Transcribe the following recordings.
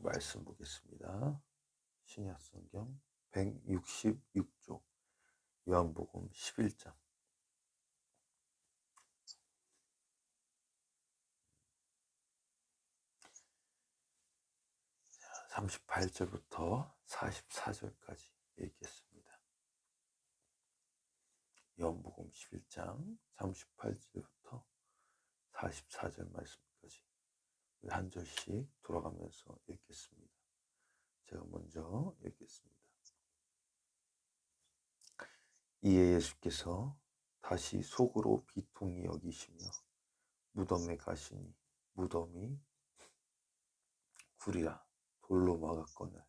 말씀 보겠습니다. 신약성경 166쪽 요한복음 11장 38절부터 44절까지 읽겠습니다. 요한복음 11장 38절부터 44절 말씀까지 한 절씩 돌아가면서 읽겠습니다. 제가 먼저 읽겠습니다. 이에 예수께서 다시 속으로 비통히 여기시며 무덤에 가시니 무덤이 굴이라 돌로 막았거늘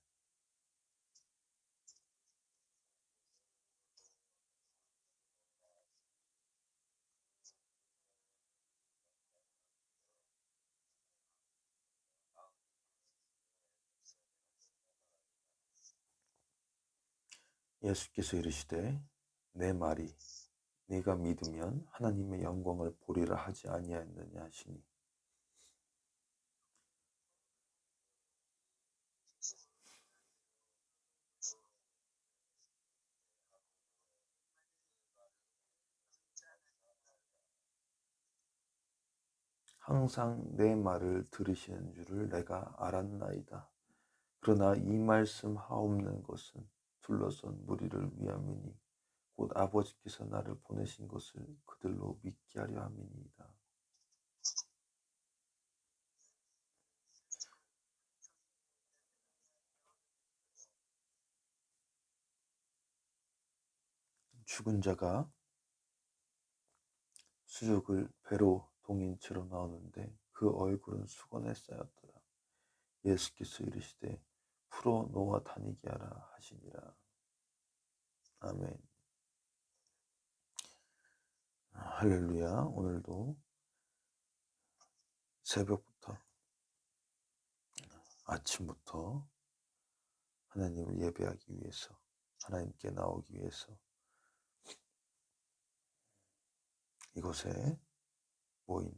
예수께서 이르시되 내 말이 네가 믿으면 하나님의 영광을 보리라 하지 아니하였느냐 하시니 항상 내 말을 들으시는 줄을 내가 알았나이다. 그러나 이 말씀 하옵는 것은 둘러선 무리를 위함이니 곧 아버지께서 나를 보내신 것을 그들로 믿게 하려 함이니이다. 죽은 자가 수족을 배로 동인 채로 나오는데 그 얼굴은 수건에 쌓였더라. 예수께서 이르시되 풀어 놓아 다니게 하라 하시니라. 아멘. 할렐루야. 오늘도 새벽부터 아침부터 하나님을 예배하기 위해서 하나님께 나오기 위해서 이곳에 모인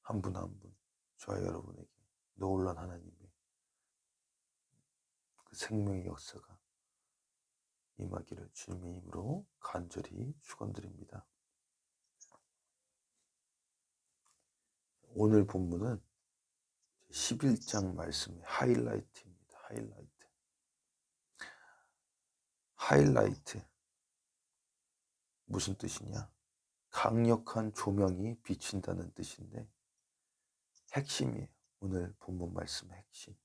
한 분 한 분 저와 여러분에게 놀란 하나님의 그 생명의 역사가 임하기를 주님의 이름으로 간절히 축원드립니다. 오늘 본문은 11장 말씀의 하이라이트입니다. 하이라이트 무슨 뜻이냐? 강력한 조명이 비친다는 뜻인데 핵심이에요. 오늘 본문 말씀의 핵심.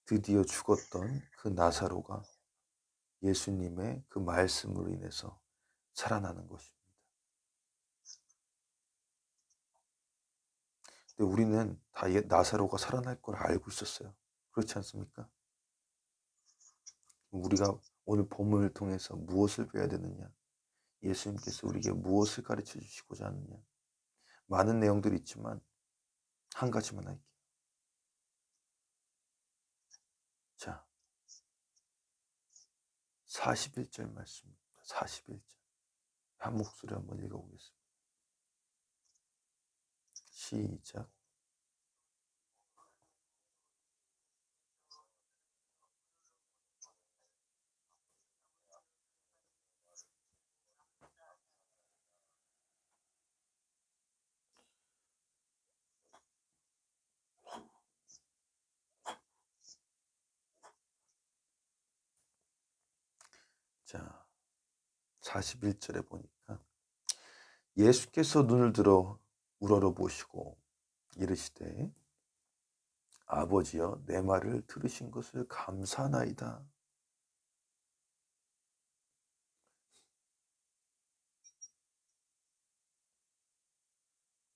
드디어 죽었던 그 나사로가 예수님의 그 말씀으로 인해서 살아나는 것입니다. 근데 우리는 다 나사로가 살아날 걸 알고 있었어요. 그렇지 않습니까? 우리가 오늘 본문을 통해서 무엇을 배워야 되느냐? 예수님께서 우리에게 무엇을 가르쳐 주시고자 하느냐? 많은 내용들이 있지만 한 가지만 할게요. 자, 41절 말씀입니다. 41절. 한 목소리 한번 읽어보겠습니다. 시작. 자, 41절에 보니까 예수께서 눈을 들어 우러러보시고 이르시되 아버지여 내 말을 들으신 것을 감사하나이다.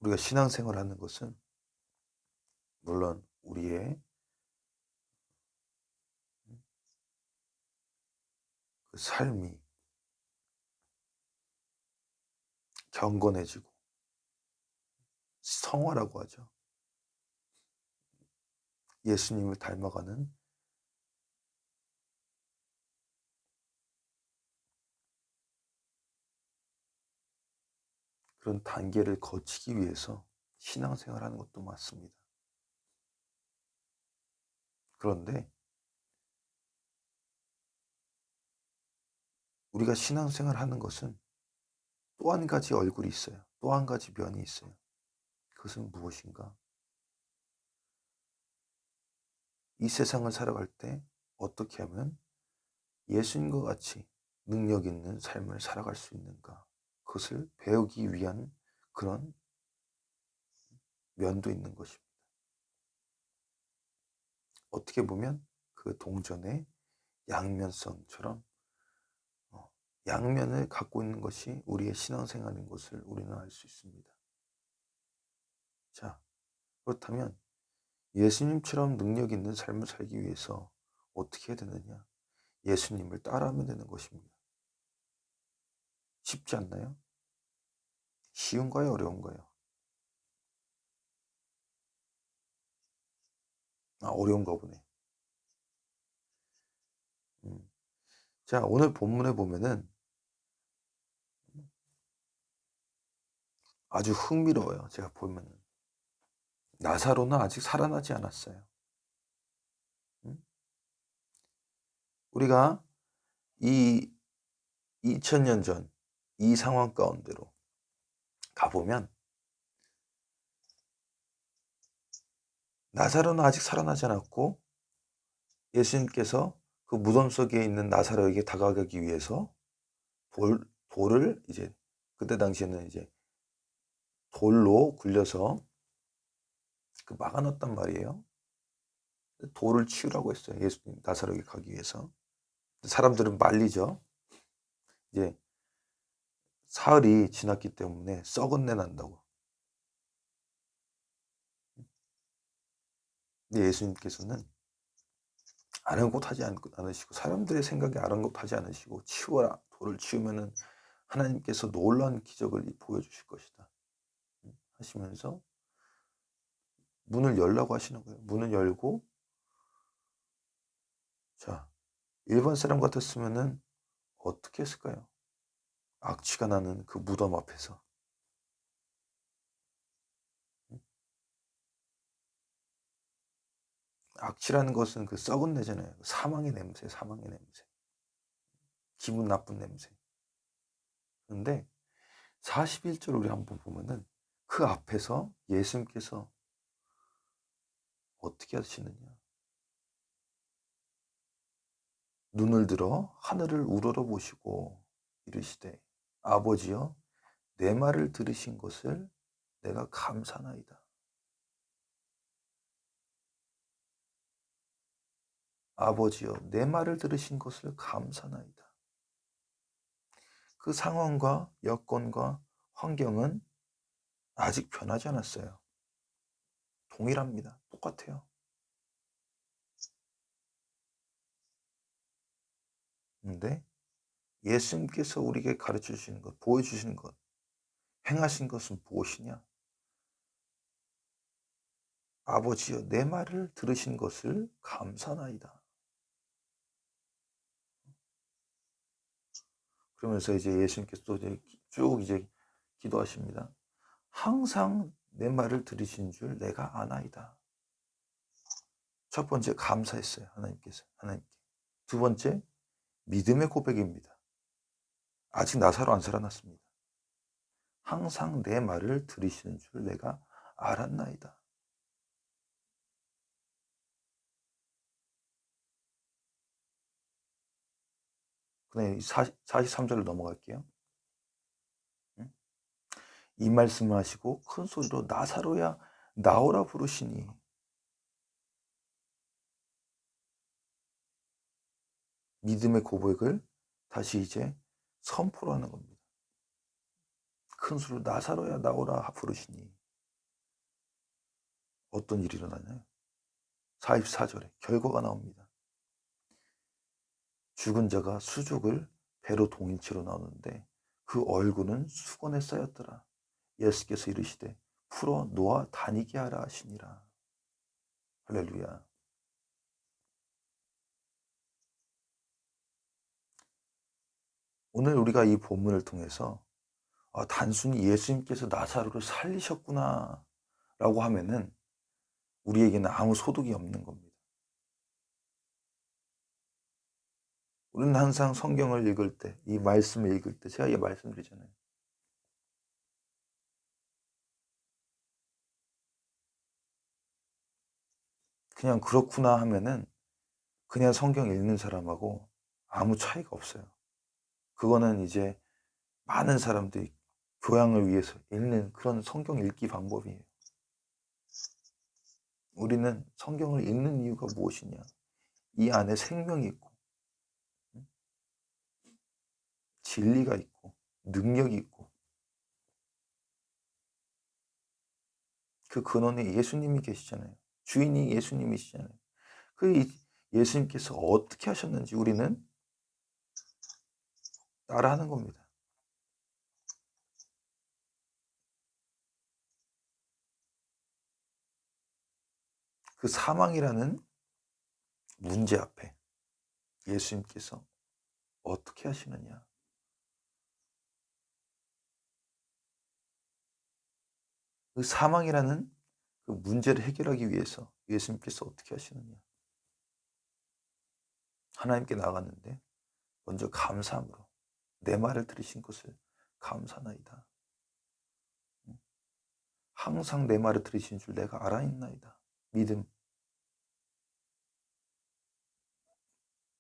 우리가 신앙생활을 하는 것은 물론 우리의 그 삶이 경건해지고 성화라고 하죠. 예수님을 닮아가는 그런 단계를 거치기 위해서 신앙생활을 하는 것도 맞습니다. 그런데 우리가 신앙생활 하는 것은 또 한 가지 얼굴이 있어요. 또 한 가지 면이 있어요. 그것은 무엇인가? 이 세상을 살아갈 때 어떻게 하면 예수님과 같이 능력 있는 삶을 살아갈 수 있는가? 그것을 배우기 위한 그런 면도 있는 것입니다. 어떻게 보면 그 동전의 양면성처럼 양면을 갖고 있는 것이 우리의 신앙생활인 것을 우리는 알 수 있습니다. 자, 그렇다면 예수님처럼 능력 있는 삶을 살기 위해서 어떻게 해야 되느냐? 예수님을 따라하면 되는 것입니다. 쉽지 않나요? 쉬운가요? 어려운가요? 어려운가 보네. 자, 오늘 본문에 보면은 아주 흥미로워요. 제가 보면은 나사로는 아직 살아나지 않았어요. 우리가 이 2000년 전 이 상황 가운데로 가보면 나사로는 아직 살아나지 않았고 예수님께서 그 무덤 속에 있는 나사로에게 다가가기 위해서 돌을 이제 그때 당시에는 이제 돌로 굴려서 그 막아놨단 말이에요. 돌을 치우라고 했어요. 예수님 나사로에게 가기 위해서. 사람들은 말리죠. 이제 사흘이 지났기 때문에 썩은 내 난다고. 근데 예수님께서는 아랑곳하지 않으시고 사람들의 생각에 아랑곳하지 않으시고 치워라. 돌을 치우면은 하나님께서 놀라운 기적을 보여주실 것이다 하시면서 문을 열라고 하시는 거예요. 문을 열고 자, 일반 사람 같았으면은 어떻게 했을까요? 악취가 나는 그 무덤 앞에서 악취라는 것은 그 썩은 내잖아요. 사망의 냄새, 사망의 냄새. 기분 나쁜 냄새. 그런데 41절 우리 한번 보면은 그 앞에서 예수님께서 어떻게 하시느냐. 눈을 들어 하늘을 우러러 보시고 이르시되 아버지여 내 말을 들으신 것을 내가 감사나이다. 아버지여 내 말을 들으신 것을 감사나이다. 그 상황과 여건과 환경은 아직 변하지 않았어요. 동일합니다. 똑같아요. 근데 예수님께서 우리에게 가르쳐 주시는 것, 보여주시는 것, 행하신 것은 무엇이냐? 아버지여 내 말을 들으신 것을 감사나이다. 그러면서 이제 예수님께서 또 쭉 이제 기도하십니다. 항상 내 말을 들으신 줄 내가 아나이다. 첫 번째 감사했어요. 하나님께. 두 번째 믿음의 고백입니다. 아직 나사로 안 살아났습니다. 항상 내 말을 들으시는 줄 내가 알았나이다. 그다음에 43절로 넘어갈게요. 이 말씀을 하시고 큰 소리로 나사로야 나오라 부르시니 믿음의 고백을 다시 이제 선포를 하는 겁니다. 큰 소리로 나사로야 나오라 부르시니 어떤 일이 일어나냐요? 44절에 결과가 나옵니다. 죽은 자가 수족을 배로 동일체로 나오는데 그 얼굴은 수건에 쌓였더라. 예수께서 이르시되 풀어 놓아 다니게 하라 하시니라. 할렐루야. 오늘 우리가 이 본문을 통해서 단순히 예수님께서 나사로를 살리셨구나 라고 하면은 우리에게는 아무 소득이 없는 겁니다. 우리는 항상 성경을 읽을 때, 이 말씀을 읽을 때, 제가 말씀드리잖아요. 그냥 그렇구나 하면은 그냥 성경 읽는 사람하고 아무 차이가 없어요. 그거는 이제 많은 사람들이 교양을 위해서 읽는 그런 성경 읽기 방법이에요. 우리는 성경을 읽는 이유가 무엇이냐? 이 안에 생명이 있고, 진리가 있고, 능력이 있고, 그 근원에 예수님이 계시잖아요. 주인이 예수님이시잖아요. 그 예수님께서 어떻게 하셨는지 우리는 따라하는 겁니다. 그 사망이라는 문제 앞에 예수님께서 어떻게 하시느냐? 그 사망이라는 그 문제를 해결하기 위해서 예수님께서 어떻게 하시느냐? 하나님께 나갔는데 먼저 감사함으로 내 말을 들으신 것을 감사나이다. 항상 내 말을 들으신 줄 내가 알아있나이다. 믿음.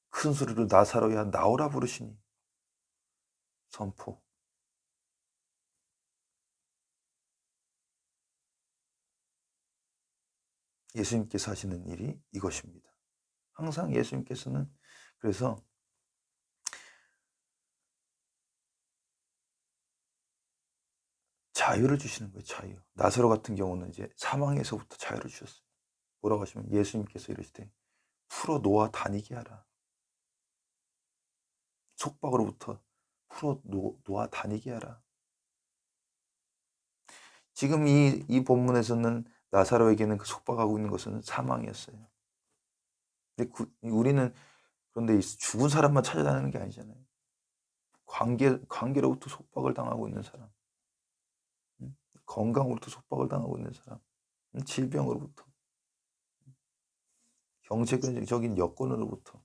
큰 소리로 나사로야 나오라 부르시니 선포. 예수님께서 하시는 일이 이것입니다. 항상 예수님께서는 그래서 자유를 주시는 거예요. 자유. 나사로 같은 경우는 이제 사망에서부터 자유를 주셨어요. 뭐라고 하시면 예수님께서 이러시되 풀어 놓아 다니게 하라. 속박으로부터 풀어 놓아 다니게 하라. 지금 이 본문에서는 나사로에게는 그 속박하고 있는 것은 사망이었어요. 근데 우리는 그런데 죽은 사람만 찾아다니는 게 아니잖아요. 관계로부터 속박을 당하고 있는 사람, 건강으로부터 속박을 당하고 있는 사람, 질병으로부터, 경제적인 여건으로부터,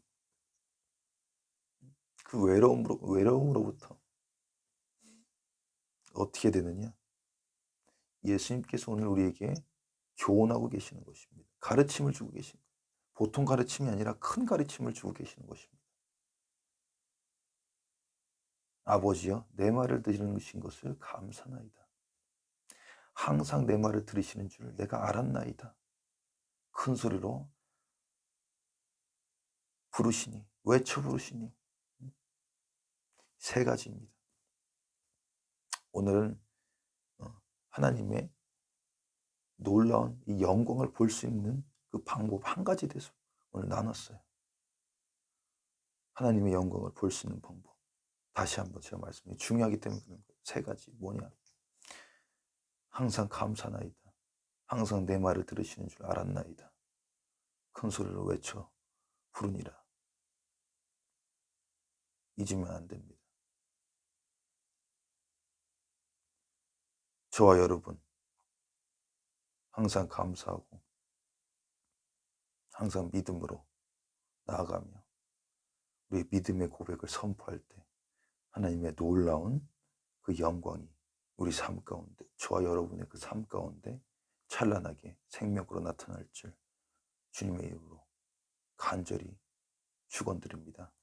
그 외로움으로부터 어떻게 되느냐? 예수님께서 오늘 우리에게 교훈하고 계시는 것입니다. 가르침을 주고 계신 거예요. 보통 가르침이 아니라 큰 가르침을 주고 계시는 것입니다. 아버지여, 내 말을 들으신 것을 감사나이다. 항상 내 말을 들으시는 줄 내가 알았나이다. 큰 소리로 부르시니, 외쳐 부르시니. 세 가지입니다. 오늘은 하나님의 놀라운 이 영광을 볼 수 있는 그 방법 한 가지 대해서 오늘 나눴어요. 하나님의 영광을 볼 수 있는 방법. 다시 한번 제가 말씀드린 중요하기 때문에 그런 거예요. 세 가지 뭐냐? 항상 감사나이다. 항상 내 말을 들으시는 줄 알았나이다. 큰 소리로 외쳐 부르니라. 잊으면 안 됩니다. 저와 여러분 항상 감사하고 항상 믿음으로 나아가며 우리의 믿음의 고백을 선포할 때 하나님의 놀라운 그 영광이 우리 삶 가운데, 저와 여러분의 그 삶 가운데 찬란하게 생명으로 나타날 줄 주님의 이름으로 간절히 축원드립니다.